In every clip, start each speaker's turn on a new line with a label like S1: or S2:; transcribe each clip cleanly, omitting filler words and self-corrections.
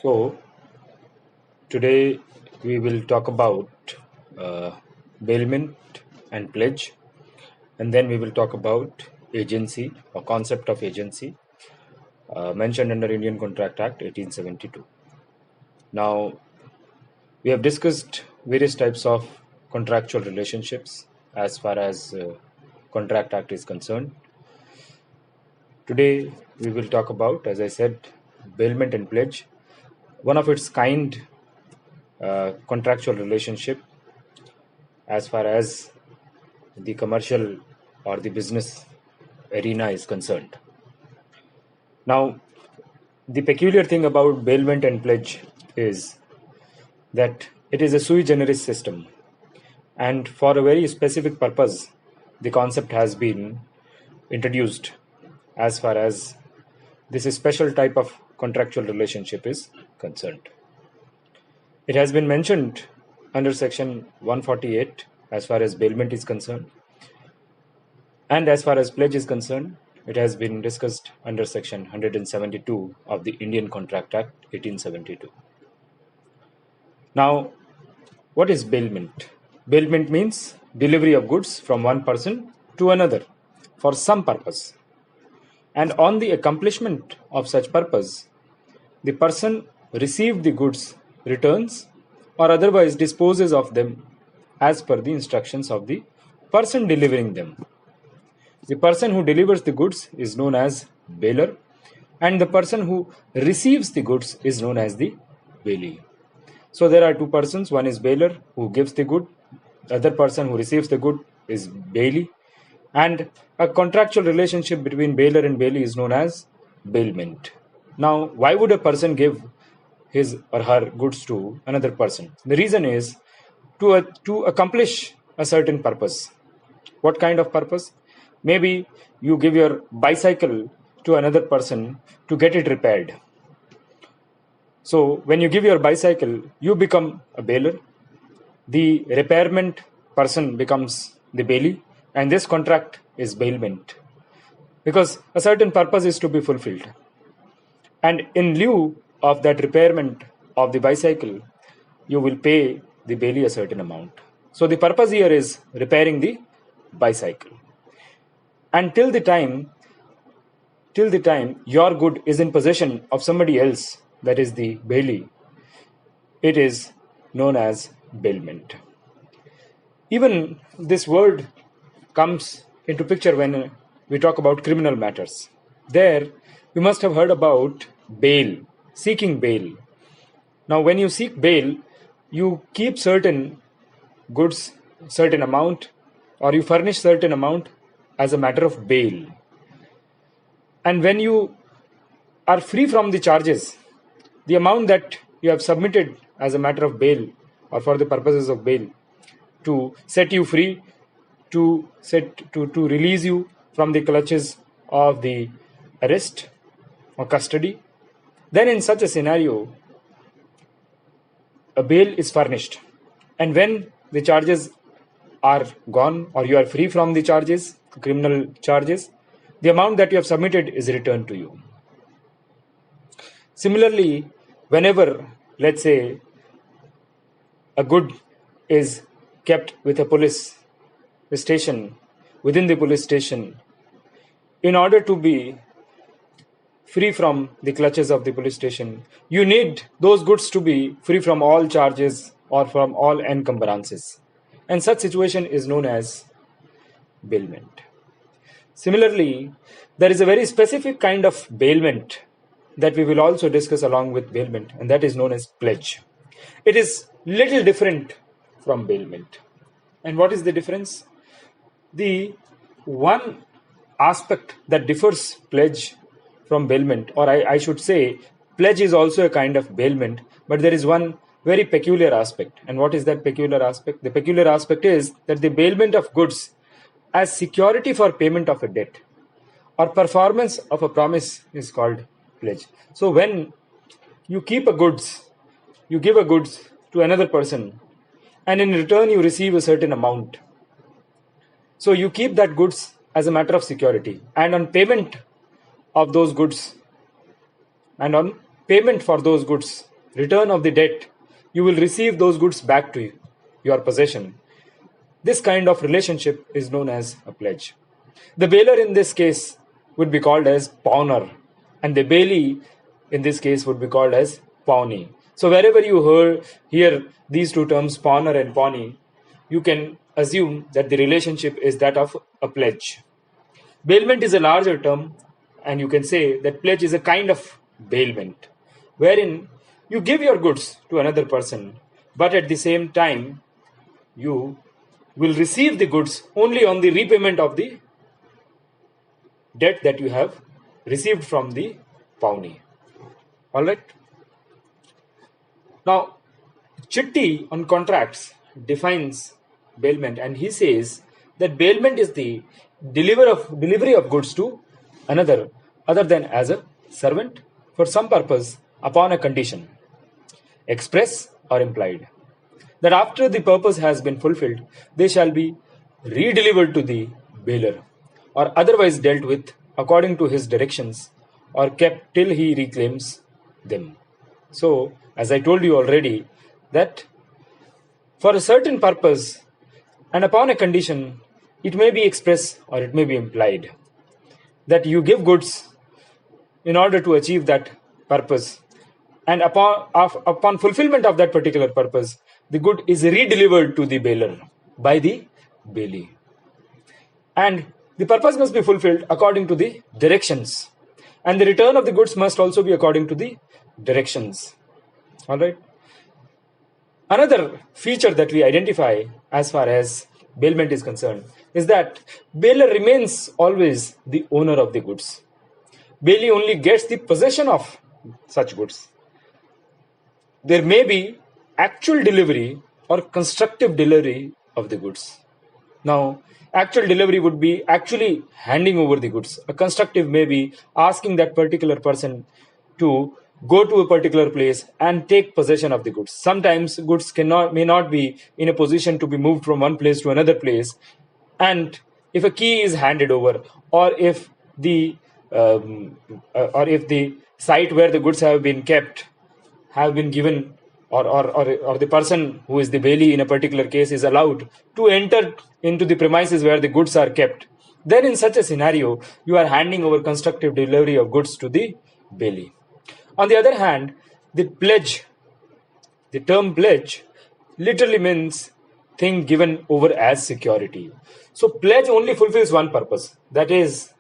S1: So, today we will talk about uh, bailment and pledge, and then we will talk about agency or concept of agency mentioned under Indian Contract Act 1872. Now, we have discussed various types of contractual relationships as far as Contract Act is concerned. Today we will talk about, as I said, bailment and pledge, one of its kind contractual relationship as far as the commercial or the business arena is concerned. Now, the peculiar thing about bailment and pledge is that it is a sui generis system, and for a very specific purpose, the concept has been introduced as far as this special type of contractual relationship is concerned. It has been mentioned under section 148 as far as bailment is concerned, and as far as pledge is concerned, it has been discussed under section 172 of the Indian Contract Act 1872. Now, what is bailment? Bailment means delivery of goods from one person to another for some purpose. And on the accomplishment of such purpose, the person received the goods returns or otherwise disposes of them as per the instructions of the person delivering them. The person who delivers the goods is known as bailer, and the person who receives the goods is known as the bailee. So there are two persons. One is bailer who gives the good, the other person who receives the good is bailee, and a contractual relationship between bailer and bailee is known as bailment. Now, why would a person give his or her goods to another person? The reason is to accomplish a certain purpose. What kind of purpose? Maybe you give your bicycle to another person to get it repaired. So when you give your bicycle, you become a bailer, the repairment person becomes the bailee, and this contract is bailment because a certain purpose is to be fulfilled. And in lieu of that repairment of the bicycle, you will pay the bailee a certain amount. So the purpose here is repairing the bicycle. And till the time your good is in possession of somebody else, that is the bailee, it is known as bailment. Even this word comes into picture when we talk about criminal matters. There, you must have heard about bail, seeking bail. Now, when you seek bail, you keep certain goods, certain amount, or you furnish certain amount as a matter of bail. And when you are free from the charges, the amount that you have submitted as a matter of bail or for the purposes of bail to set you free, to release you from the clutches of the arrest or custody, then in such a scenario, a bail is furnished. And when the charges are gone or you are free from the charges, criminal charges, the amount that you have submitted is returned to you. Similarly, whenever, let's say, a good is kept with a police station, within the police station, in order to be free from the clutches of the police station, you need those goods to be free from all charges or from all encumbrances. And such situation is known as bailment. Similarly, there is a very specific kind of bailment that we will also discuss along with bailment, and that is known as pledge. It is little different from bailment. And what is the difference? The one aspect that differs pledge from bailment, or I should say, pledge is also a kind of bailment, but there is one very peculiar aspect. And what is that peculiar aspect? The peculiar aspect is that the bailment of goods as security for payment of a debt or performance of a promise is called pledge. So when you keep a goods, you give a goods to another person, and in return you receive a certain amount. So you keep that goods as a matter of security, and on payment of those goods, and on payment for those goods, return of the debt, you will receive those goods back to your possession. This kind of relationship is known as a pledge. The bailer in this case would be called as pawner, and the bailee in this case would be called as pawnee. So wherever you hear these two terms, pawner and pawnee, you can assume that the relationship is that of a pledge. Bailment is a larger term, and you can say that pledge is a kind of bailment, wherein you give your goods to another person, but at the same time, you will receive the goods only on the repayment of the debt that you have received from the pawnee. All right. Now, Chitti on contracts defines bailment, and he says that bailment is the delivery of goods to another other than as a servant for some purpose upon a condition, express or implied, that after the purpose has been fulfilled, they shall be redelivered to the bailer, or otherwise dealt with according to his directions, or kept till he reclaims them. So, as I told you already, that for a certain purpose and upon a condition, it may be express or it may be implied, that you give goods in order to achieve that purpose, and upon fulfillment of that particular purpose, the good is redelivered to the bailer by the bailee. And the purpose must be fulfilled according to the directions, and the return of the goods must also be according to the directions. All right. Another feature that we identify as far as bailment is concerned is that bailer remains always the owner of the goods. Bailee only gets the possession of such goods. There may be actual delivery or constructive delivery of the goods. Now, actual delivery would be actually handing over the goods. A constructive may be asking that particular person to go to a particular place and take possession of the goods. Sometimes goods may not be in a position to be moved from one place to another place, and if a key is handed over, or if the site where the goods have been kept have been given, or the person who is the bailee in a particular case is allowed to enter into the premises where the goods are kept, then in such a scenario, you are handing over constructive delivery of goods to the bailee. On the other hand, the term pledge literally means thing given over as security. So pledge only fulfills one purpose, that is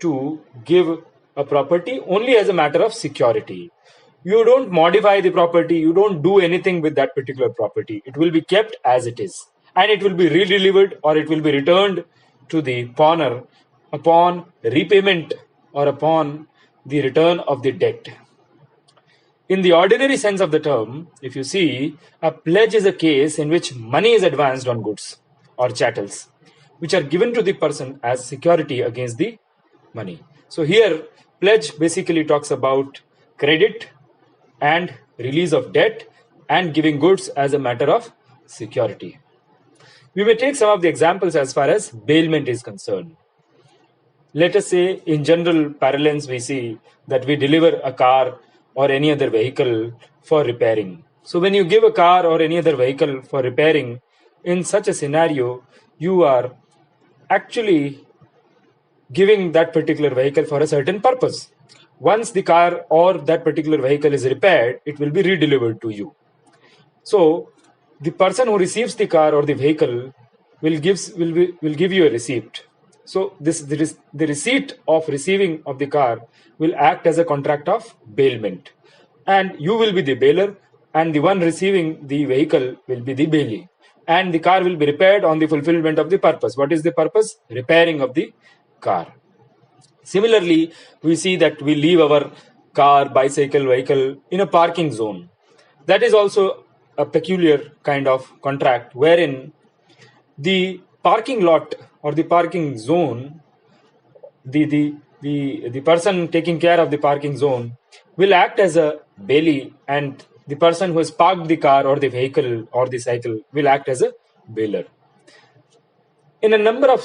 S1: to give a property only as a matter of security. You don't modify the property, you don't do anything with that particular property. It will be kept as it is, and it will be redelivered or it will be returned to the pawner upon repayment or upon the return of the debt. In the ordinary sense of the term, if you see, a pledge is a case in which money is advanced on goods or chattels, which are given to the person as security against the money. So here, pledge basically talks about credit and release of debt and giving goods as a matter of security. We may take some of the examples as far as bailment is concerned. Let us say, in general parlance, we see that we deliver a car or any other vehicle for repairing. So when you give a car or any other vehicle for repairing, in such a scenario, you are actually giving that particular vehicle for a certain purpose. Once the car or that particular vehicle is repaired, it will be redelivered to you. So the person who receives the car or the vehicle will give you a receipt. So the receipt of receiving of the car will act as a contract of bailment, and you will be the bailer, and the one receiving the vehicle will be the bailee, and the car will be repaired on the fulfillment of the purpose. What is the purpose? Repairing of the car. Similarly, we see that we leave our car, bicycle, vehicle in a parking zone. That is also a peculiar kind of contract wherein the parking lot or the parking zone, the person taking care of the parking zone will act as a bailee, and the person who has parked the car or the vehicle or the cycle will act as a bailer. In a number of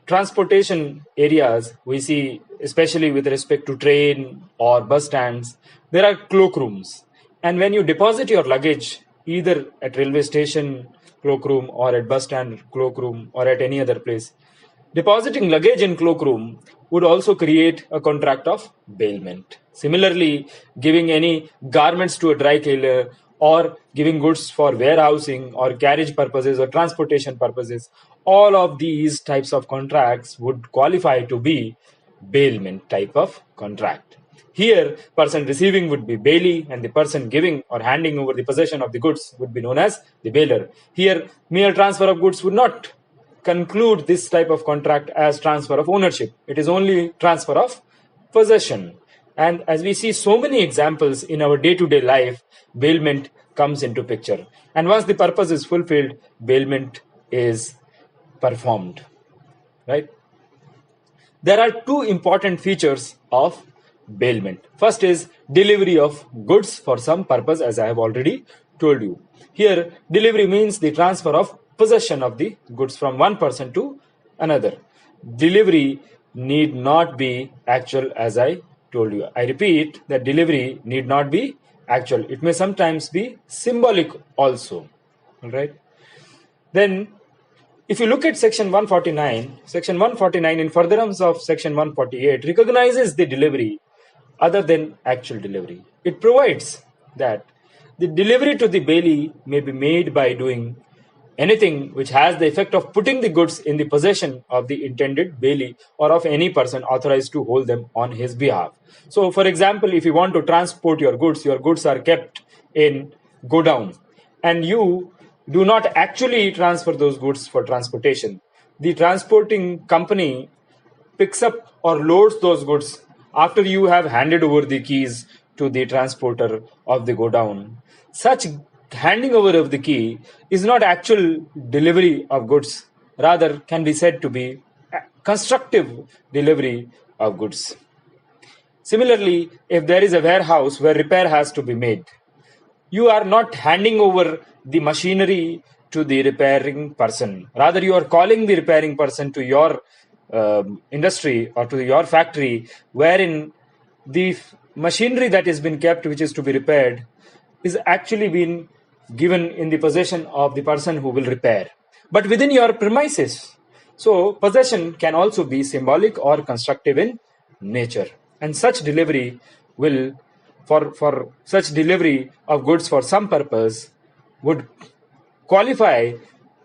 S1: transportation areas, we see especially with respect to train or bus stands, there are cloakrooms. And when you deposit your luggage, either at railway station cloakroom or at bus stand cloakroom or at any other place, depositing luggage in cloakroom would also create a contract of bailment. Similarly, giving any garments to a dry cleaner or giving goods for warehousing or carriage purposes or transportation purposes, all of these types of contracts would qualify to be bailment type of contract. Here, person receiving would be bailee and the person giving or handing over the possession of the goods would be known as the bailer. Here, mere transfer of goods would not conclude this type of contract as transfer of ownership. It is only transfer of possession. And as we see so many examples in our day-to-day life, bailment comes into picture. And once the purpose is fulfilled, bailment is performed. Right? There are two important features of bailment. First is delivery of goods for some purpose, as I have already told you. Here, delivery means the transfer of possession of the goods from one person to another. Delivery need not be actual, as I told you. I repeat that delivery need not be actual. It may sometimes be symbolic also. All right. Then, if you look at section 149 in furtherance of section 148 recognizes the delivery other than actual delivery. It provides that the delivery to the bailee may be made by doing anything which has the effect of putting the goods in the possession of the intended bailee or of any person authorized to hold them on his behalf. So, for example, if you want to transport your goods are kept in godown and you do not actually transfer those goods for transportation. The transporting company picks up or loads those goods after you have handed over the keys to the transporter of the godown. Such handing over of the key is not actual delivery of goods, rather can be said to be constructive delivery of goods. Similarly, if there is a warehouse where repair has to be made, you are not handing over the machinery to the repairing person. Rather, you are calling the repairing person to your industry or to your factory, wherein the machinery that has been kept, which is to be repaired, is actually been given in the possession of the person who will repair, but within your premises. So, possession can also be symbolic or constructive in nature, and such delivery will, for such delivery of goods for some purpose, would qualify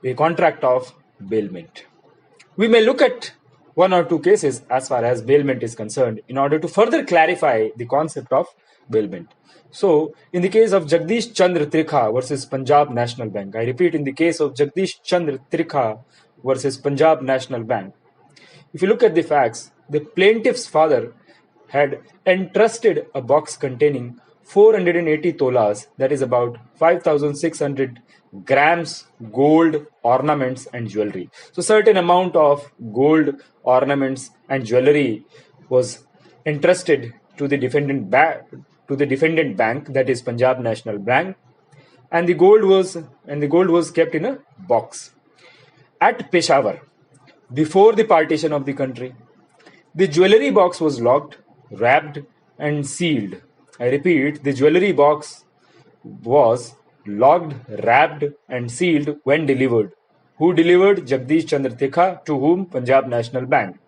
S1: a contract of bailment. We may look at one or two cases as far as bailment is concerned in order to further clarify the concept of bailment. So, in the case of Jagdish Chandra Trikha versus Punjab National Bank, I repeat, in the case of Jagdish Chandra Trikha versus Punjab National Bank, if you look at the facts, the plaintiff's father had entrusted a box containing 480 tolas, that is about 5,600 grams gold ornaments and jewelry. So certain amount of gold ornaments and jewelry was entrusted to the defendant bank, that is Punjab National Bank, and the gold was kept in a box at Peshawar before the partition of the country. The jewelry box was locked, wrapped and sealed. I repeat, the jewelry box was locked, wrapped and sealed when delivered. Who delivered? Jagdish Chandra Trikha. To whom? Punjab National Bank.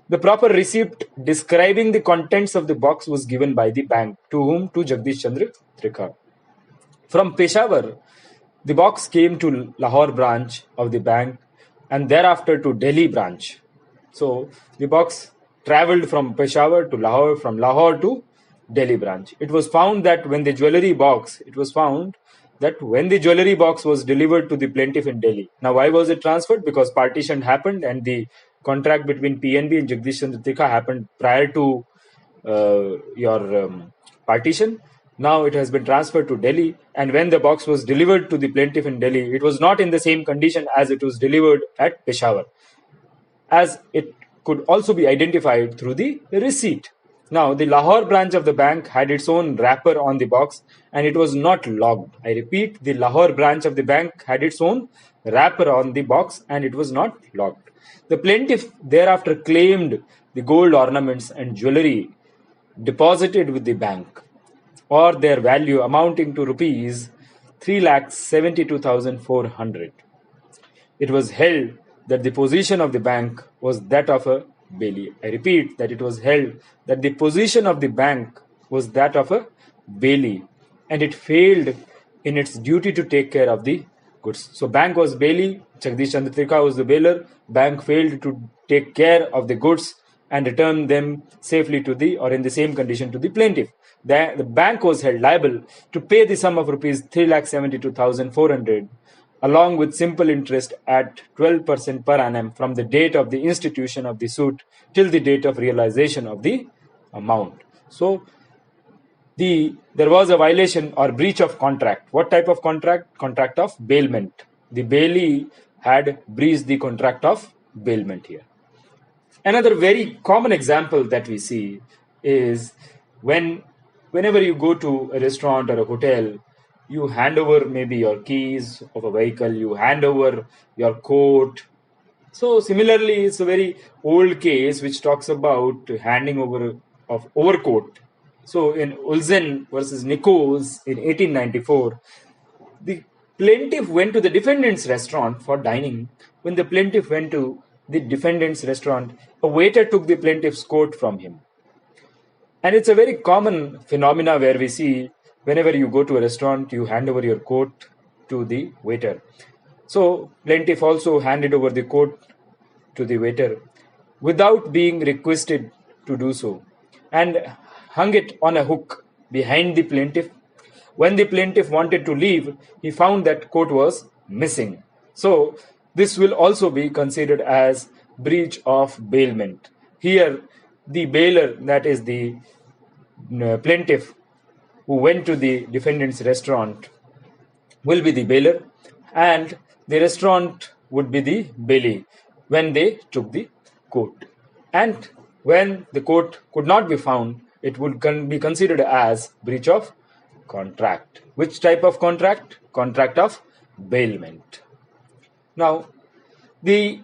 S1: The proper receipt describing the contents of the box was given by the bank. To whom? To Jagdish Chandra Trikha. From Peshawar, the box came to Lahore branch of the bank and thereafter to Delhi branch. So the box travelled from Peshawar to Lahore, from Lahore to Delhi branch. It was found that when the jewelry box was delivered to the plaintiff in Delhi. Now, why was it transferred? Because partition happened and the contract between PNB and Jagdish Chandra Trikha happened prior to your partition. Now it has been transferred to Delhi, and when the box was delivered to the plaintiff in Delhi, it was not in the same condition as it was delivered at Peshawar, as it could also be identified through the receipt. Now, the Lahore branch of the bank had its own wrapper on the box and it was not locked. I repeat, the Lahore branch of the bank had its own wrapper on the box and it was not locked. The plaintiff thereafter claimed the gold ornaments and jewellery deposited with the bank, or their value amounting to rupees 3,72,400. It was held that the position of the bank was that of a bailee. I repeat that it was held that the position of the bank was that of a bailee, and it failed in its duty to take care of the goods. So bank was bailee, Jagdish Chandra Trika was the bailer, bank failed to take care of the goods and return them safely to the, or in the same condition, to the plaintiff. The bank was held liable to pay the sum of rupees 3,72,400 along with simple interest at 12% per annum from the date of the institution of the suit till the date of realization of the amount. So there was a violation or breach of contract. What type of contract? Contract of bailment. The bailee had breached the contract of bailment here. Another very common example that we see is whenever you go to a restaurant or a hotel, you hand over maybe your keys of a vehicle, you hand over your coat. So similarly, it's a very old case which talks about handing over of overcoat. So in Ulzen versus Nichols in 1894, the plaintiff went to the defendant's restaurant for dining. When the plaintiff went to the defendant's restaurant, a waiter took the plaintiff's coat from him. And it's a very common phenomena where we see whenever you go to a restaurant, you hand over your coat to the waiter. So plaintiff also handed over the coat to the waiter without being requested to do so, and hung it on a hook behind the plaintiff. When the plaintiff wanted to leave, he found that coat was missing. So this will also be considered as breach of bailment. Here, the bailer, that is the plaintiff who went to the defendant's restaurant, will be the bailer, and the restaurant would be the bailee when they took the coat. And when the coat could not be found, it would be considered as breach of contract. Which type of contract? Contract of bailment. Now, the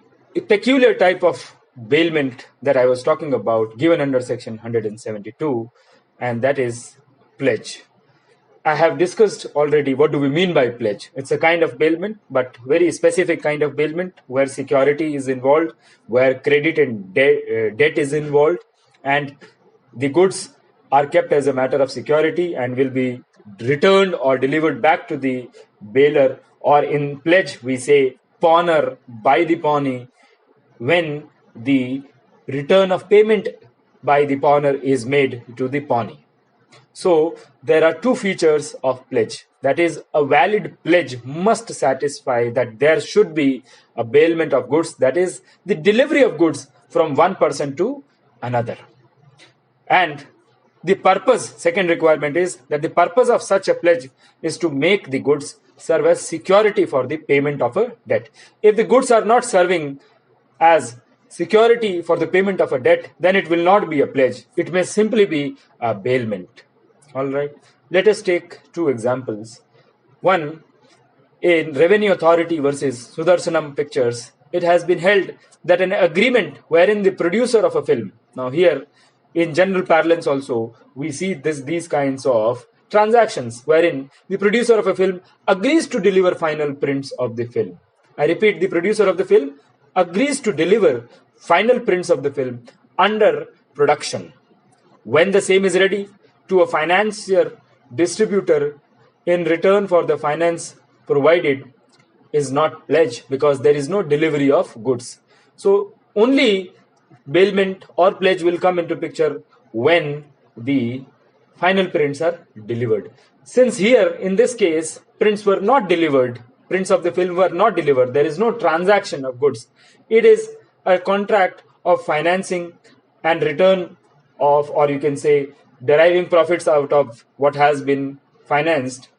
S1: peculiar type of bailment that I was talking about, given under section 172, and that is pledge. I have discussed already what do we mean by pledge. It's a kind of bailment, but very specific kind of bailment where security is involved, where credit and debt is involved, and the goods are kept as a matter of security and will be returned or delivered back to the bailer, or in pledge we say pawner by the pawnee when the return of payment by the pawner is made to the pawnee. So there are two features of pledge. That is, a valid pledge must satisfy that there should be a bailment of goods, that is, the delivery of goods from one person to another. And the purpose, second requirement is that the purpose of such a pledge is to make the goods serve as security for the payment of a debt. If the goods are not serving as security for the payment of a debt, then it will not be a pledge. It may simply be a bailment. All right. Let us take two examples. One, in Revenue Authority versus Sudarshanam Pictures, it has been held that an agreement wherein the producer of a film, now here in general parlance also, we see these kinds of transactions wherein the producer of a film agrees to deliver final prints of the film. I repeat, the producer of the film agrees to deliver final prints of the film under production. When the same is ready to a financier distributor in return for the finance provided is not pledge, because there is no delivery of goods. So only bailment or pledge will come into picture when the final prints are delivered. Since here in this case prints were not delivered, prints of the film were not delivered, there is no transaction of goods. It is a contract of financing and return of, or you can say deriving profits out of what has been financed,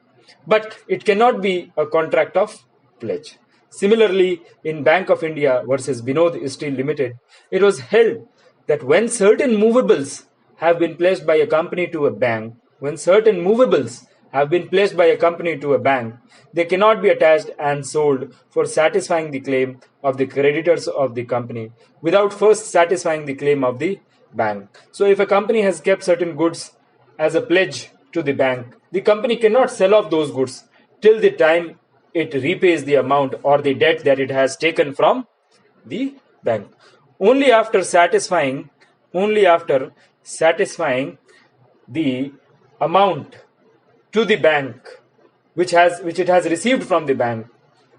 S1: but it cannot be a contract of pledge. Similarly, in Bank of India versus Binod Steel Limited, it was held that when certain movables have been pledged by a company to a bank, when certain movables have been placed by a company to a bank, they cannot be attached and sold for satisfying the claim of the creditors of the company without first satisfying the claim of the bank. So if a company has kept certain goods as a pledge to the bank, the company cannot sell off those goods till the time it repays the amount or the debt that it has taken from the bank. Only after satisfying the amount to the bank which it has received from the bank,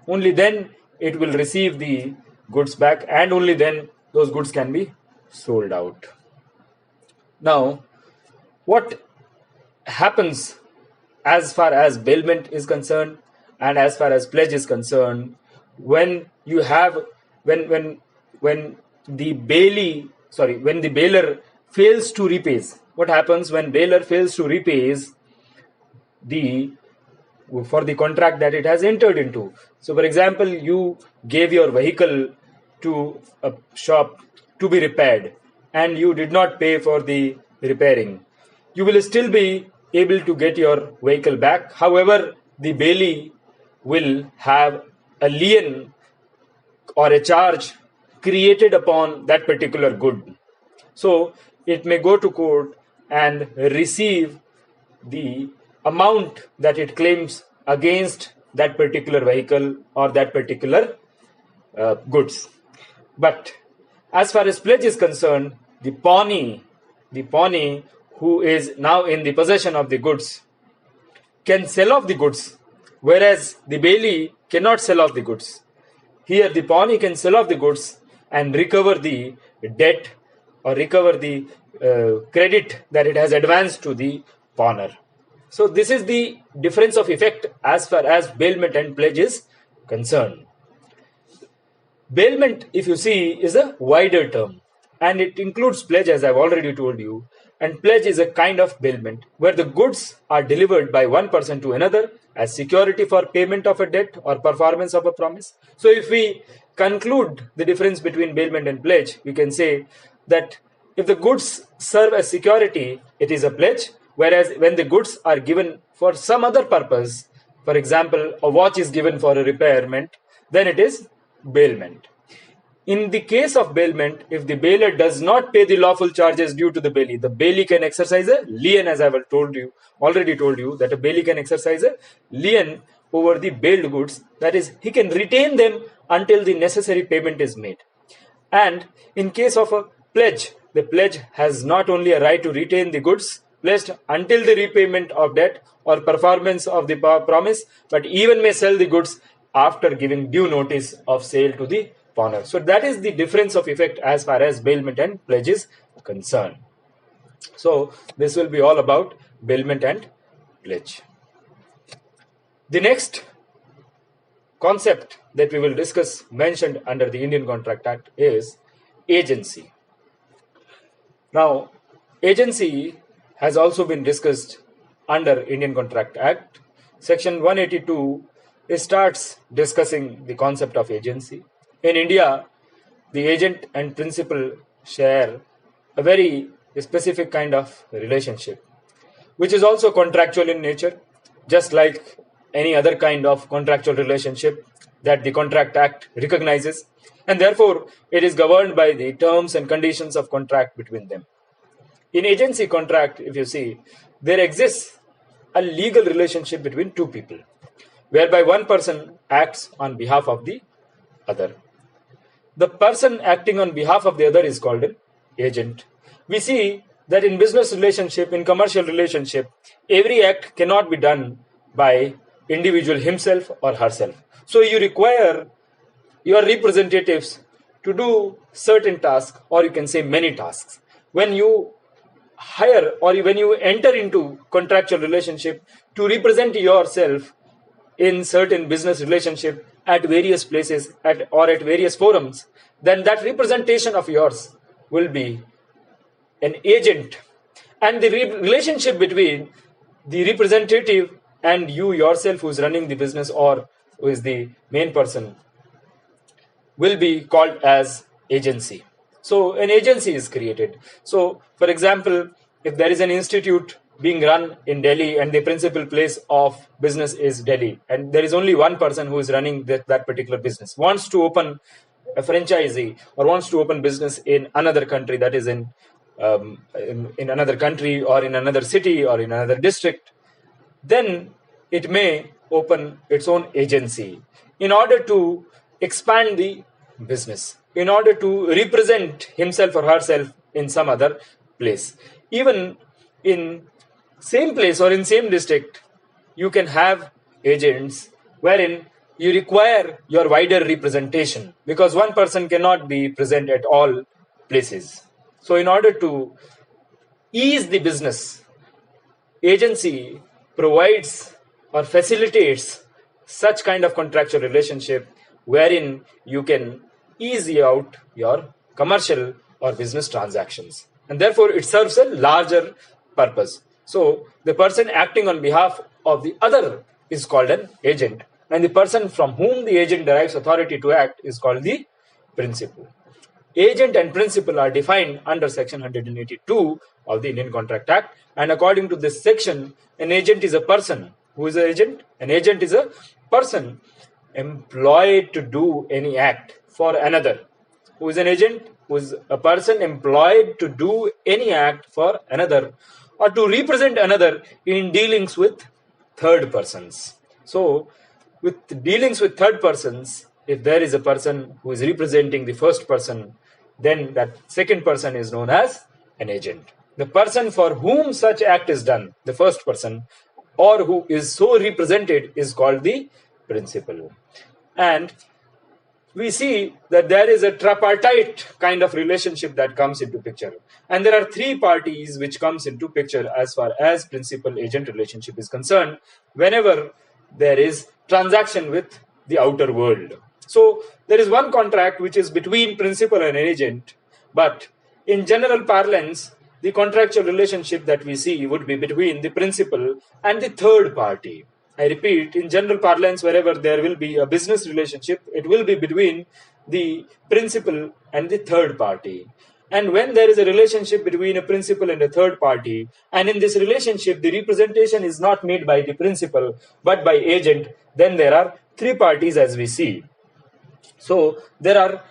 S1: only then it will receive the goods back, and only then those goods can be sold out. Now, what happens as far as bailment is concerned and as far as pledge is concerned when you have when the bailer fails to repays? What happens when bailer fails to repays for the contract that it has entered into? So, for example, you gave your vehicle to a shop to be repaired and you did not pay for the repairing. You will still be able to get your vehicle back. However, the bailee will have a lien or a charge created upon that particular good. So it may go to court and receive the amount that it claims against that particular vehicle or that particular goods. But as far as pledge is concerned, the pawnee who is now in the possession of the goods can sell off the goods, whereas the bailee cannot sell off the goods. Here the pawnee can sell off the goods and recover the debt or recover the credit that it has advanced to the pawner. So this is the difference of effect as far as bailment and pledge is concerned. Bailment, if you see, is a wider term and it includes pledge, as I've already told you. And pledge is a kind of bailment where the goods are delivered by one person to another as security for payment of a debt or performance of a promise. So if we conclude the difference between bailment and pledge, we can say that if the goods serve as security, it is a pledge, whereas when the goods are given for some other purpose, for example, a watch is given for a repairment, then it is bailment. In the case of bailment, if the bailer does not pay the lawful charges due to the bailee can exercise a lien, as I have already told you that a bailee can exercise a lien over the bailed goods. That is, he can retain them until the necessary payment is made. And in case of a pledge, the pledge has not only a right to retain the goods pledged until the repayment of debt or performance of the promise, but even may sell the goods after giving due notice of sale to the pawner. So that is the difference of effect as far as bailment and pledge is concerned. So this will be all about bailment and pledge. The next concept that we will discuss mentioned under the Indian Contract Act is agency. Now, agency has also been discussed under Indian Contract Act. Section 182 starts discussing the concept of agency. In India, the agent and principal share a very specific kind of relationship, which is also contractual in nature, just like any other kind of contractual relationship that the Contract Act recognizes, and therefore it is governed by the terms and conditions of contract between them. In agency contract, if you see, there exists a legal relationship between two people, whereby one person acts on behalf of the other. The person acting on behalf of the other is called an agent. We see that in business relationship, in commercial relationship, every act cannot be done by individual himself or herself. So you require your representatives to do certain tasks, or you can say many tasks. When you hire or when you enter into contractual relationship to represent yourself in certain business relationship at various places or at various forums, then that representation of yours will be an agent. And the relationship between the representative and you yourself who is running the business or who is the main person will be called as agency. So an agency is created. So, for example, if there is an institute being run in Delhi and the principal place of business is Delhi, and there is only one person who is running that particular business, wants to open a franchisee or wants to open business in another country, that is in another country or in another city or in another district, then it may open its own agency in order to expand the business, in order to represent himself or herself in some other place. Even in same place or in same district, you can have agents wherein you require your wider representation, because one person cannot be present at all places. So in order to ease the business, agency provides or facilitates such kind of contractual relationship wherein you can ease out your commercial or business transactions, and therefore it serves a larger purpose. So the person acting on behalf of the other is called an agent, and the person from whom the agent derives authority to act is called the principal. Agent and principal are defined under section 182 of the Indian Contract Act, and according to this section, an agent is a person. Who is an agent? An agent is a person employed to do any act for another. Who is an agent? Who is a person employed to do any act for another or to represent another in dealings with third persons. So, with dealings with third persons, if there is a person who is representing the first person, then that second person is known as an agent. The person for whom such act is done, the first person, or who is so represented, is called the principal. And we see that there is a tripartite kind of relationship that comes into picture. And there are three parties which comes into picture as far as principal-agent relationship is concerned whenever there is transaction with the outer world. So there is one contract which is between principal and agent, but in general parlance, the contractual relationship that we see would be between the principal and the third party. I repeat, in general parlance, wherever there will be a business relationship, it will be between the principal and the third party. And when there is a relationship between a principal and a third party, and in this relationship the representation is not made by the principal but by agent, then there are three parties as we see. So there are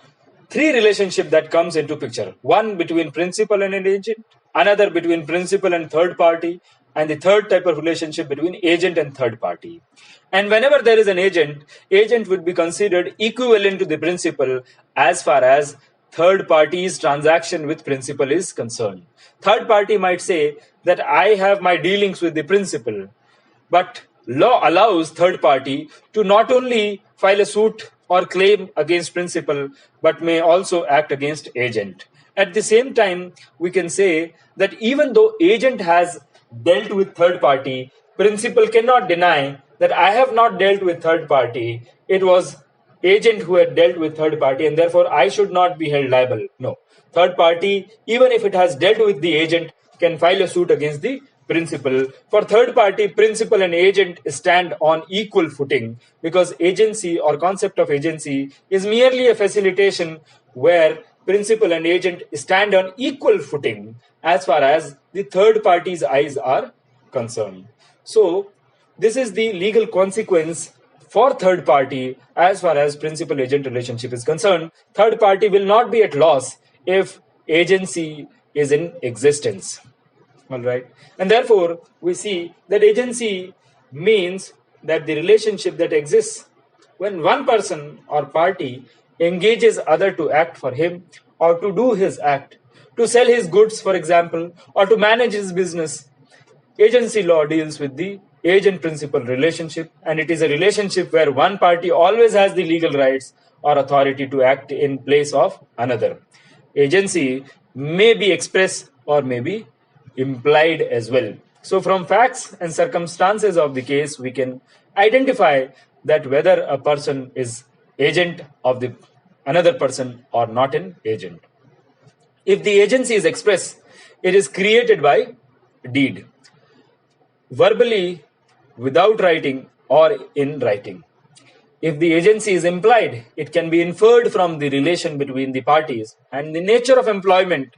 S1: three relationships that comes into picture. One between principal and an agent, another between principal and third party, and the third type of relationship between agent and third party. And whenever there is an agent, agent would be considered equivalent to the principal as far as third party's transaction with principal is concerned. Third party might say that I have my dealings with the principal, but law allows third party to not only file a suit or claim against principal, but may also act against agent. At the same time, we can say that even though agent has dealt with third party, principal cannot deny that I have not dealt with third party. It was agent who had dealt with third party, and therefore I should not be held liable. No. Third party, even if it has dealt with the agent, can file a suit against the principal. For third party, principal and agent stand on equal footing, because agency or concept of agency is merely a facilitation where principal and agent stand on equal footing as far as the third party's eyes are concerned. So this is the legal consequence for third party as far as principal-agent relationship is concerned. Third party will not be at loss if agency is in existence. All right. And therefore, we see that agency means that the relationship that exists when one person or party engages other to act for him or to do his act, to sell his goods, for example, or to manage his business. Agency law deals with the agent-principal relationship, and it is a relationship where one party always has the legal rights or authority to act in place of another. Agency may be express or may be implied as well. So from facts and circumstances of the case, we can identify that whether a person is agent of the another person or not an agent. If the agency is express, it is created by deed, verbally, without writing, or in writing. If the agency is implied, it can be inferred from the relation between the parties and the nature of employment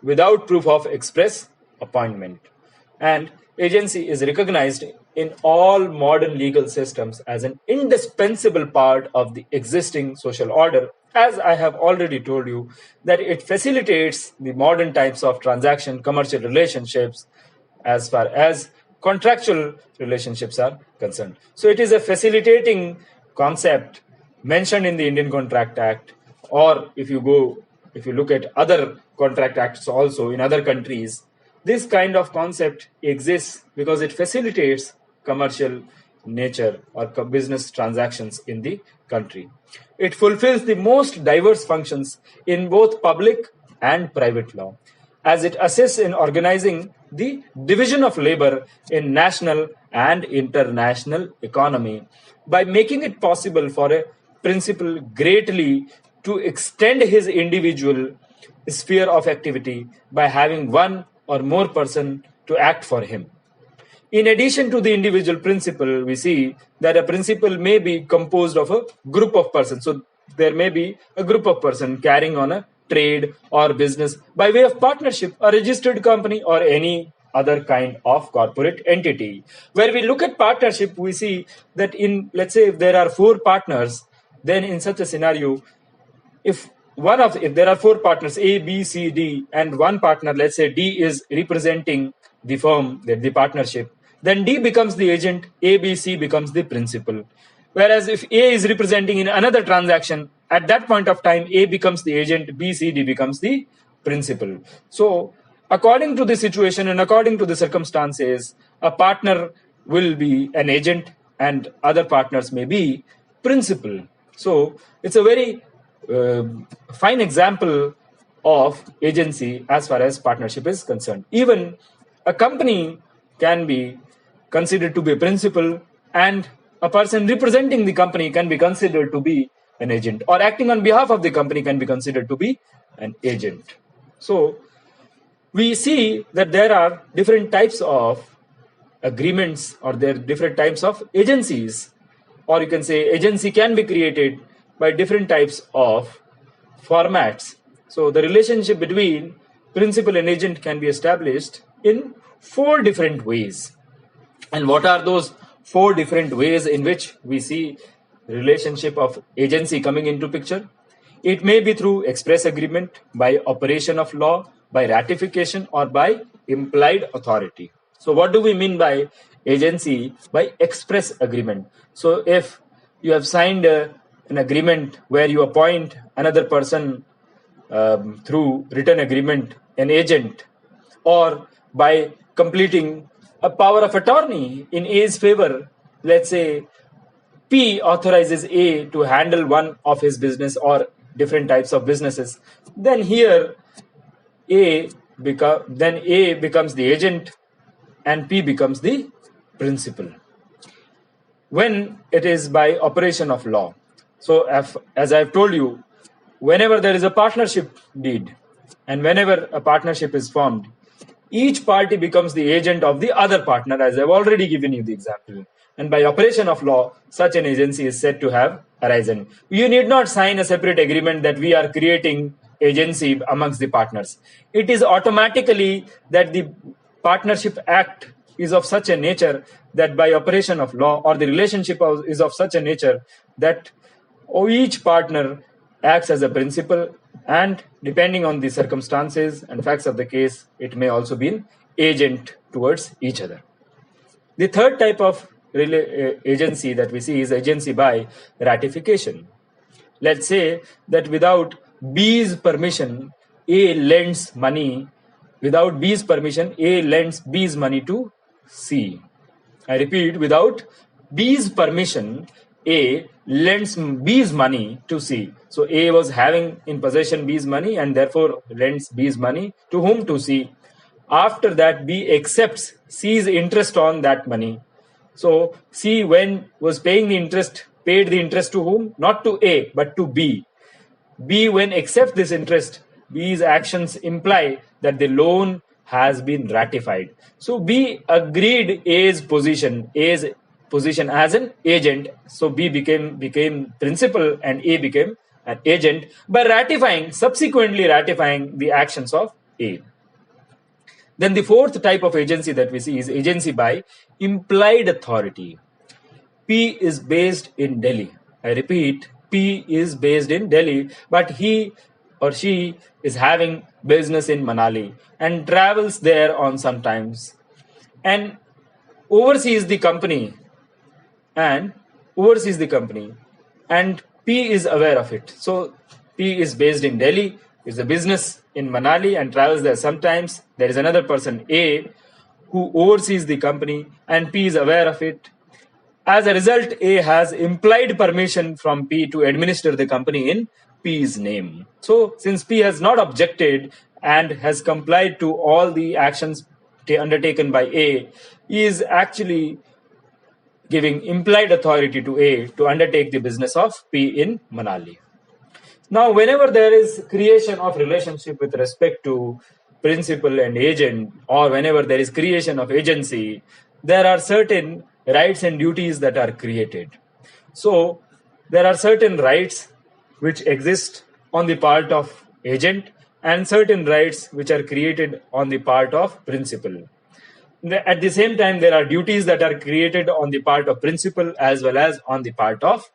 S1: without proof of express appointment. And agency is recognized in all modern legal systems as an indispensable part of the existing social order, as I have already told you, that it facilitates the modern types of transaction, commercial relationships, as far as contractual relationships are concerned. So it is a facilitating concept mentioned in the Indian Contract Act, or if you look at other contract acts also in other countries, this kind of concept exists because it facilitates commercial nature or business transactions in the country. It fulfills the most diverse functions in both public and private law, as it assists in organizing the division of labor in national and international economy by making it possible for a principal greatly to extend his individual sphere of activity by having one or more person to act for him. In addition to the individual principal, we see that a principal may be composed of a group of persons. So there may be a group of persons carrying on a trade or business by way of partnership, a registered company, or any other kind of corporate entity. Where we look at partnership, we see that let's say if there are 4 partners, then in such a scenario, if there are 4 partners, A, B, C, D, and one partner, let's say D is representing the firm, the partnership, then D becomes the agent, A, B, C becomes the principal. Whereas if A is representing in another transaction, at that point of time, A becomes the agent, B, C, D becomes the principal. So according to the situation and according to the circumstances, a partner will be an agent and other partners may be principal. So it's a very fine example of agency as far as partnership is concerned. Even a company can be considered to be a principal, and a person representing the company can be considered to be an agent, or acting on behalf of the company can be considered to be an agent. So we see that there are different types of agreements, or there are different types of agencies, or you can say agency can be created by different types of formats. So the relationship between principal and agent can be established in 4 different ways. And what are those 4 different ways in which we see relationship of agency coming into picture? It may be through express agreement, by operation of law, by ratification, or by implied authority. So what do we mean by agency? By express agreement. So if you have signed an agreement where you appoint another person through written agreement, an agent, or by completing a power of attorney in A's favor, let's say P authorizes A to handle one of his business or different types of businesses, then here A becomes the agent and P becomes the principal. When it is by operation of law, so as I've told you, whenever there is a partnership deed and whenever a partnership is formed, each party becomes the agent of the other partner, as I've already given you the example. And by operation of law, such an agency is said to have arisen. You need not sign a separate agreement that we are creating agency amongst the partners. It is automatically that the partnership act is of such a nature that by operation of law, or the relationship is of such a nature that each partner acts as a principal, and depending on the circumstances and facts of the case, it may also be an agent towards each other. The third type of agency that we see is agency by ratification. Let's say that without B's permission, A lends money. Without B's permission, A lends B's money to C. I repeat, without B's permission, A lends B's money to C. So A was having in possession B's money and therefore lends B's money to whom? To C. After that, B accepts C's interest on that money. So C, when was paying the interest, paid the interest to whom? Not to A, but to B. B, when accepts this interest, B's actions imply that the loan has been ratified. So B agreed A's position as an agent. So B became principal and A became an agent by subsequently ratifying the actions of A. Then the fourth type of agency that we see is agency by implied authority. P is based in Delhi. I repeat, P is based in Delhi, but he or she is having business in Manali and travels there on sometimes and oversees the company and P is aware of it. So P is based in Delhi, is a business in Manali and travels there sometimes. There is another person, A, who oversees the company and P is aware of it. As a result, A has implied permission from P to administer the company in P's name. So since P has not objected and has complied to all the actions undertaken by A, he is actually giving implied authority to A to undertake the business of P in Manali. Now, whenever there is creation of relationship with respect to principal and agent, or whenever there is creation of agency, there are certain rights and duties that are created. So, there are certain rights which exist on the part of agent and certain rights which are created on the part of principal. At the same time, there are duties that are created on the part of principal as well as on the part of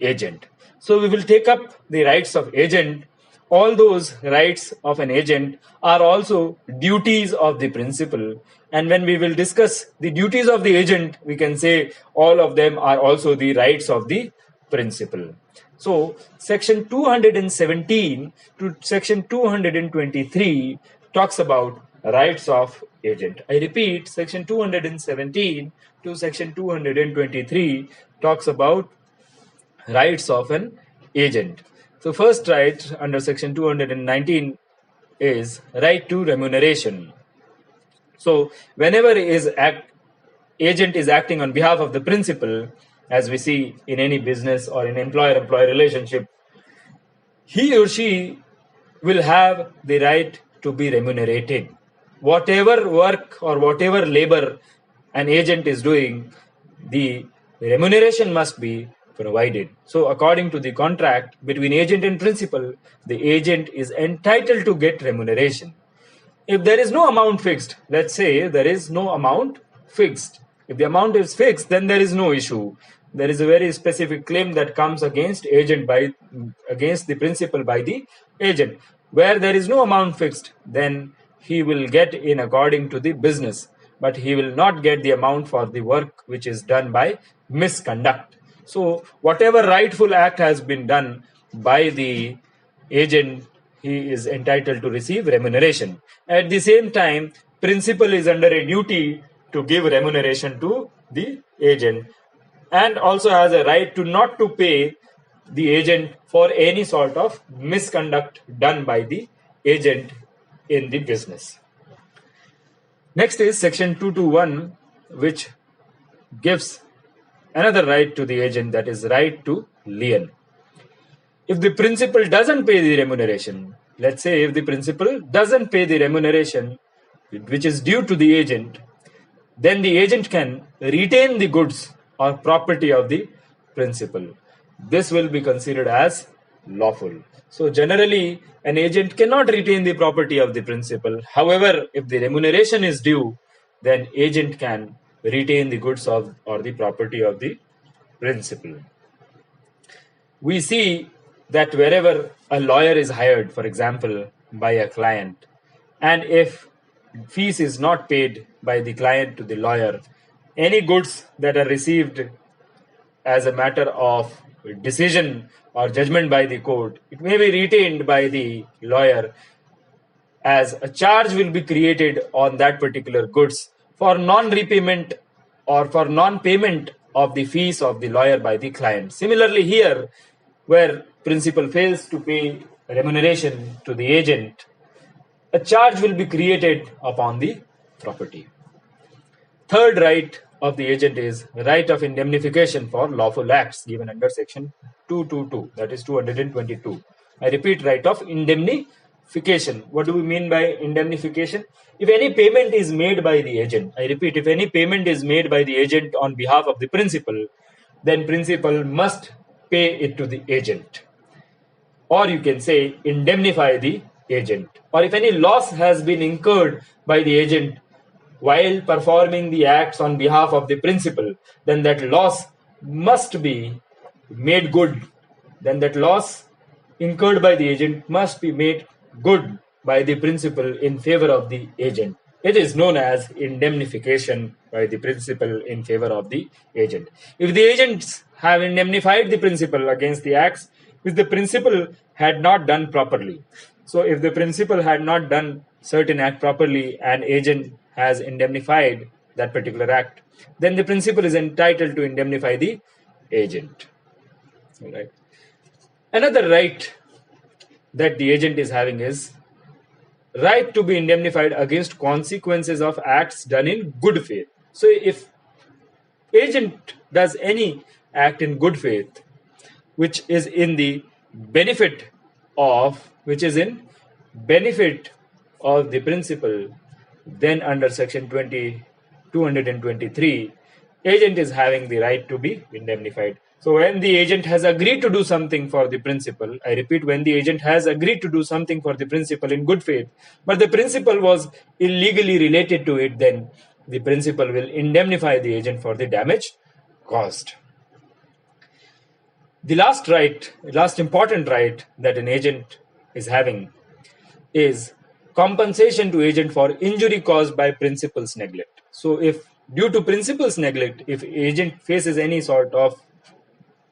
S1: agent. So we will take up the rights of agent. All those rights of an agent are also duties of the principal. And when we will discuss the duties of the agent, we can say all of them are also the rights of the principal. So section 217 to section 223 talks about rights of agent. I repeat, section 217 to section 223 talks about rights of an agent. So first right under section 219 is right to remuneration. So whenever agent is acting on behalf of the principal, as we see in any business or in employer-employee relationship, he or she will have the right to be remunerated. Whatever work or whatever labor an agent is doing, the remuneration must be provided. So according to the contract between agent and principal, the agent is entitled to get remuneration. If there is no amount fixed, let's say there is no amount fixed. If the amount is fixed, then there is no issue. There is a very specific claim that comes against the principal by the agent. Where there is no amount fixed, then he will get in according to the business, but he will not get the amount for the work which is done by misconduct. So whatever rightful act has been done by the agent, he is entitled to receive remuneration. At the same time, principal is under a duty to give remuneration to the agent and also has a right to not to pay the agent for any sort of misconduct done by the agent in the business. Next is section 221, which gives another right to the agent, that is right to lien. If the principal doesn't pay the remuneration, let's say if the principal doesn't pay the remuneration which is due to the agent, then the agent can retain the goods or property of the principal. This will be considered as lawful. So generally, an agent cannot retain the property of the principal. However, if the remuneration is due, then agent can retain the goods or the property of the principal. We see that wherever a lawyer is hired, for example, by a client, and if fees is not paid by the client to the lawyer, any goods that are received as a matter of decision or judgment by the court, it may be retained by the lawyer, as a charge will be created on that particular goods for non-repayment or for non-payment of the fees of the lawyer by the client. Similarly here, where principal fails to pay remuneration to the agent, a charge will be created upon the property. Third right of the agent is right of indemnification for lawful acts given under section 222, that is 222. I repeat, right of indemnification. What do we mean by indemnification? If any payment is made by the agent, I repeat, if any payment is made by the agent on behalf of the principal, then principal must pay it to the agent. Or you can say indemnify the agent, or if any loss has been incurred by the agent while performing the acts on behalf of the principal, then that loss must be made good. Then that loss incurred by the agent must be made good by the principal in favor of the agent. It is known as indemnification by the principal in favor of the agent. If the agents have indemnified the principal against the acts which the principal had not done properly. So if the principal had not done certain act properly and agent has indemnified that particular act, then the principal is entitled to indemnify the agent. All right. Another right that the agent is having is right to be indemnified against consequences of acts done in good faith. So if agent does any act in good faith which is in benefit of the principal, then under section 223 agent is having the right to be indemnified. So when the agent has agreed to do something for the principal, I repeat, when the agent has agreed to do something for the principal in good faith, but the principal was illegally related to it, then the principal will indemnify the agent for the damage caused. The last important right that an agent is having is compensation to agent for injury caused by principal's neglect. So if due to principal's neglect, if agent faces any sort of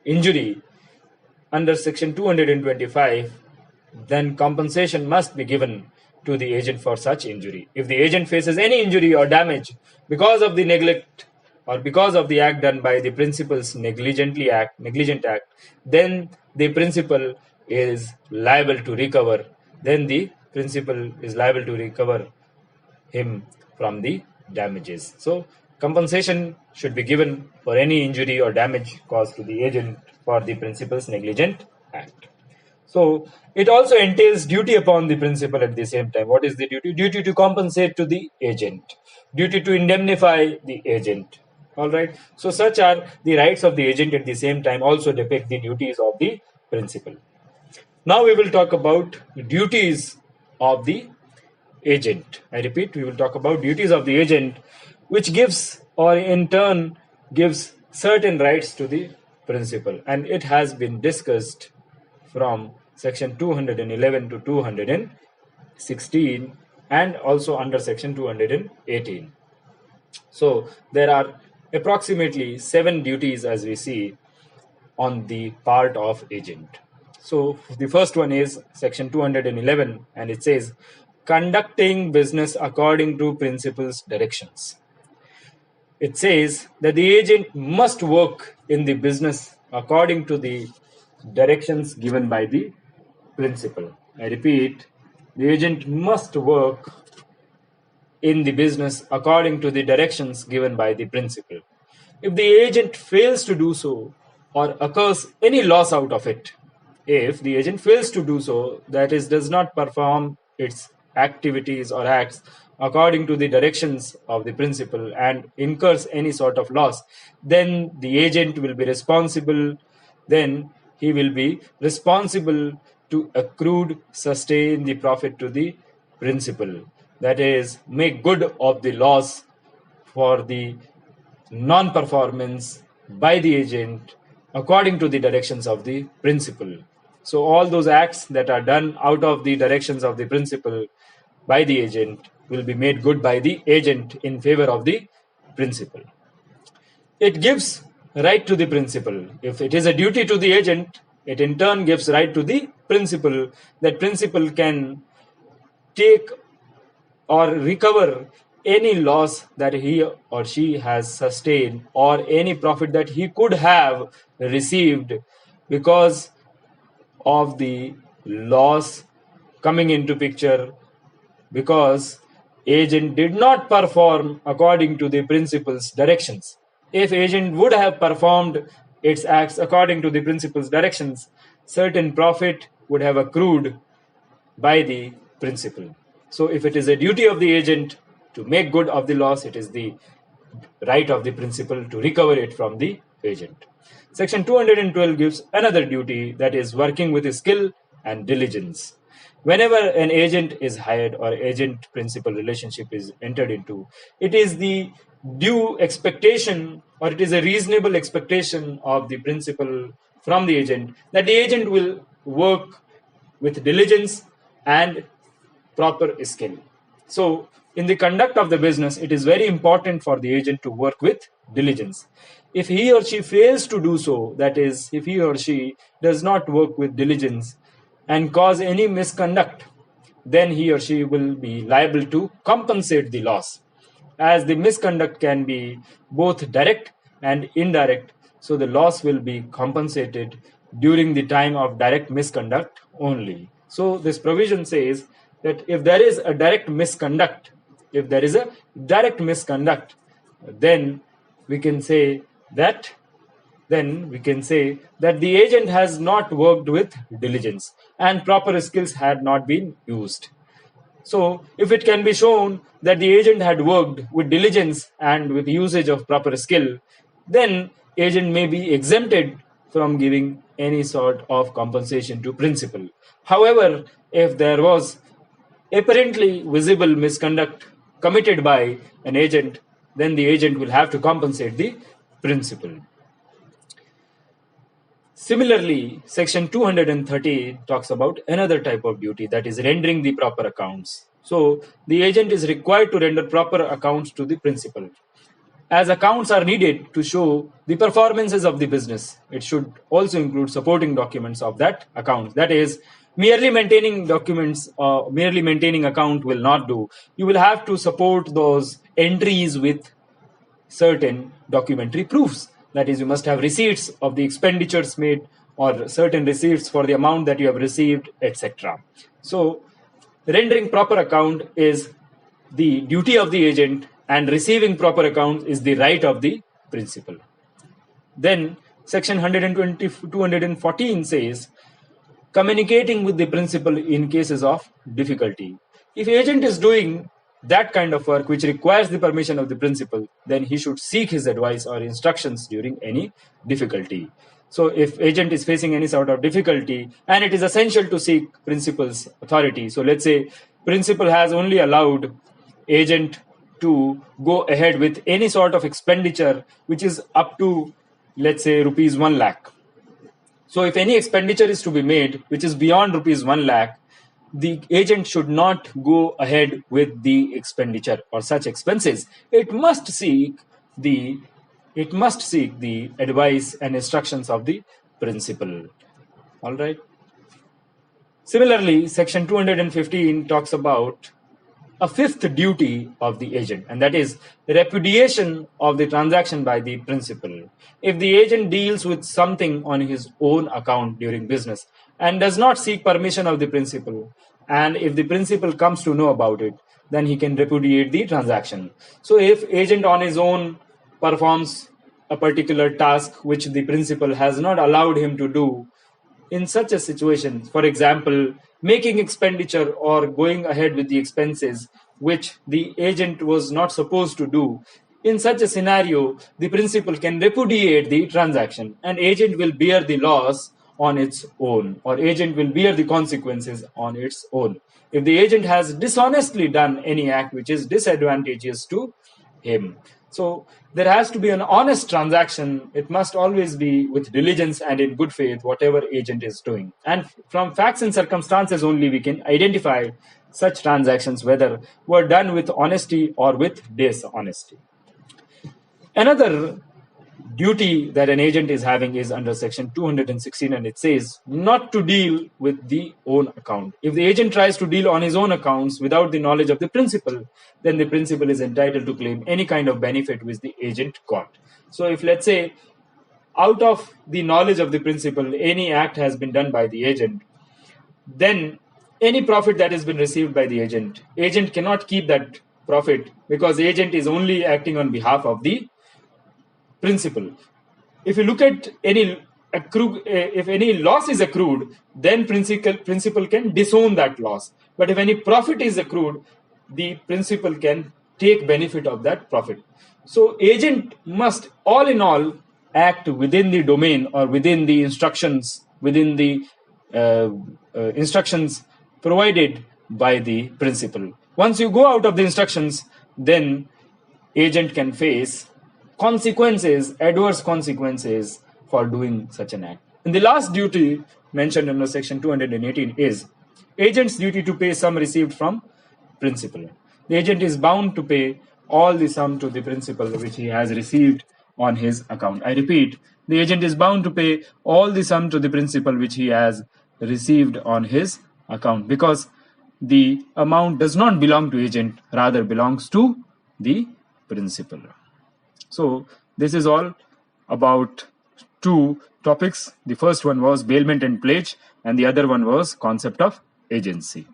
S1: injury under section 225, then compensation must be given to the agent for such injury. If the agent faces any injury or damage because of the neglect or because of the act done by the principal's negligent act, then the principal is liable to recover. Then the principal is liable to recover him from the damages. So compensation should be given for any injury or damage caused to the agent for the principal's negligent act. So it also entails duty upon the principal at the same time. What is the duty? Duty to compensate to the agent, duty to indemnify the agent. All right. So such are the rights of the agent at the same time also depict the duties of the principal. Now we will talk about the duties of the agent. I repeat, we will talk about duties of the agent, which gives or in turn gives certain rights to the principal, and it has been discussed from section 211 to 216 and also under section 218. So there are approximately 7 duties as we see on the part of agent. So the first one is section 211, and it says conducting business according to principal's directions. It says that the agent must work in the business according to the directions given by the principal. I repeat, the agent must work in the business according to the directions given by the principal. If the agent fails to do so or occurs any loss out of it, if the agent fails to do so, that is, does not perform its activities or acts according to the directions of the principal and incurs any sort of loss, then the agent will be responsible. Then he will be responsible to accrued sustain the profit to the principal. That is, make good of the loss for the non-performance by the agent according to the directions of the principal. So all those acts that are done out of the directions of the principal by the agent will be made good by the agent in favor of the principal. It gives right to the principal. If it is a duty to the agent, it in turn gives right to the principal. That principal can take or recover any loss that he or she has sustained or any profit that he could have received because of the loss coming into picture because agent did not perform according to the principal's directions. If agent would have performed its acts according to the principal's directions, certain profit would have accrued by the principal. So if it is a duty of the agent to make good of the loss, it is the right of the principal to recover it from the agent. Section 212 gives another duty, that is working with skill and diligence. Whenever an agent is hired or agent-principal relationship is entered into, it is the due expectation, or it is a reasonable expectation of the principal from the agent that the agent will work with diligence and proper skill. So, in the conduct of the business, it is very important for the agent to work with diligence. If he or she fails to do so, that is, if he or she does not work with diligence and cause any misconduct, then he or she will be liable to compensate the loss. As the misconduct can be both direct and indirect, so the loss will be compensated during the time of direct misconduct only. So this provision says that if there is a direct misconduct, then we can say that the agent has not worked with diligence and proper skills had not been used. So, if it can be shown that the agent had worked with diligence and with usage of proper skill, then agent may be exempted from giving any sort of compensation to principal. However, if there was apparently visible misconduct committed by an agent, then the agent will have to compensate the principal. Similarly, section 230 talks about another type of duty, that is rendering the proper accounts. So, the agent is required to render proper accounts to the principal. As accounts are needed to show the performances of the business, it should also include supporting documents of that account. That is, merely maintaining documents or merely maintaining account will not do. You will have to support those entries with certain documentary proofs. That is, you must have receipts of the expenditures made or certain receipts for the amount that you have received, etc. So, rendering proper account is the duty of the agent and receiving proper account is the right of the principal. Then, section 214 says, communicating with the principal in cases of difficulty. If agent is doing that kind of work which requires the permission of the principal, then he should seek his advice or instructions during any difficulty. So if agent is facing any sort of difficulty and it is essential to seek principal's authority, so let's say principal has only allowed agent to go ahead with any sort of expenditure which is up to, let's say, rupees 1 lakh. So if any expenditure is to be made which is beyond rupees 1 lakh, the agent should not go ahead with the expenditure or such expenses. It must seek the advice and instructions of the principal. All right. Similarly, section 215 talks about a fifth duty of the agent, and that is repudiation of the transaction by the principal. If the agent deals with something on his own account during business and does not seek permission of the principal, and if the principal comes to know about it, then he can repudiate the transaction. So if agent on his own performs a particular task which the principal has not allowed him to do, in such a situation, for example, making expenditure or going ahead with the expenses which the agent was not supposed to do, in such a scenario, the principal can repudiate the transaction and agent will bear the loss on its own, or agent will bear the consequences on its own. If the agent has dishonestly done any act which is disadvantageous to him. So there has to be an honest transaction. It must always be with diligence and in good faith, whatever agent is doing. And from facts and circumstances only we can identify such transactions, whether were done with honesty or with dishonesty. Another duty that an agent is having is under section 216, and it says not to deal with the own account. If the agent tries to deal on his own accounts without the knowledge of the principal, then the principal is entitled to claim any kind of benefit which the agent got. So if, let's say, out of the knowledge of the principal, any act has been done by the agent, then any profit that has been received by the agent cannot keep that profit because the agent is only acting on behalf of the principal. If you look at if any loss is accrued, then principal can disown that loss. But if any profit is accrued, the principal can take benefit of that profit. So agent must all in all act within the domain or within the instructions, provided by the principal. Once you go out of the instructions, then agent can face consequences, adverse consequences for doing such an act. And the last duty mentioned under section 218 is agent's duty to pay sum received from principal. The agent is bound to pay all the sum to the principal which he has received on his account. I repeat, the agent is bound to pay all the sum to the principal which he has received on his account, because the amount does not belong to agent, rather belongs to the principal. So this is all about two topics. The first one was bailment and pledge, and the other one was concept of agency.